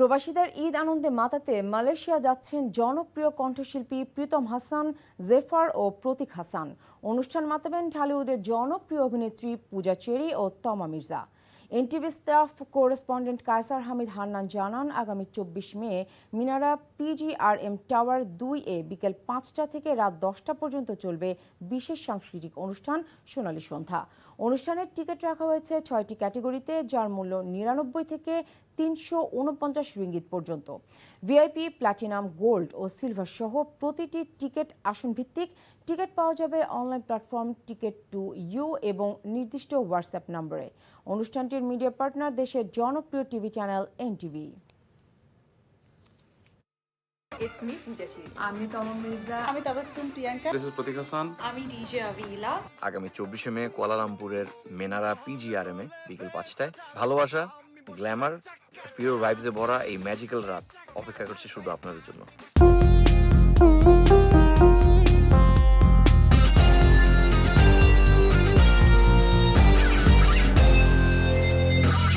প্রবাসীদের ঈদ আনন্দে মাতাতে মালয়েশিয়া যাচ্ছেন জনপ্রিয় কণ্ঠশিল্পী প্রীতম হাসান, জেফার ও প্রতীক হাসান। অনুষ্ঠান মাতাবেন ঢালিউডের জনপ্রিয় অভিনেত্রী পূজা চেরি ও Toma Mirza. NTV staff correspondent Kaiser Hamid Hannan জানান, আগামী 24 মে মিনারা PGRM টাওয়ার 2-এ বিকেল 5টা থেকে রাত 10টা পর্যন্ত চলবে বিশেষ সাংস্কৃতিক অনুষ্ঠান সোনালী সন্ধ্যা। অনুষ্ঠানের টিকিট রাখা হয়েছে 6টি ক্যাটাগরিতে, যার মূল্য 99 থেকে 349 রিঙ্গিত পর্যন্ত। ভিআইপি, প্ল্যাটিনাম, গোল্ড ও সিলভার সহ প্রতিটি টিকিট আসন ভিত্তিক। টিকিট পাওয়া যাবে অনলাইন প্ল্যাটফর্ম Ticket2U এবং নির্দিষ্ট হোয়াটসঅ্যাপ নম্বরে। অনুষ্ঠানটির মিডিয়া পার্টনার দেশের জনপ্রিয় TV channel NTV। It's me, Pooja Cheri. আমি তমা মির্জা। আমি Tabassum Priyanka. This is Pratik Hassan. আমি DJ Avila. আগামী 24 মে কুয়ালালামপুরের মেনারা PGRM এ বিকেল 5টায় ভালোবাসা, গ্ল্যামার, পিওর ভাইবসে ভরা এই ম্যাজিক্যাল রাত অপেক্ষা করছে শুধু আপনাদের জন্য।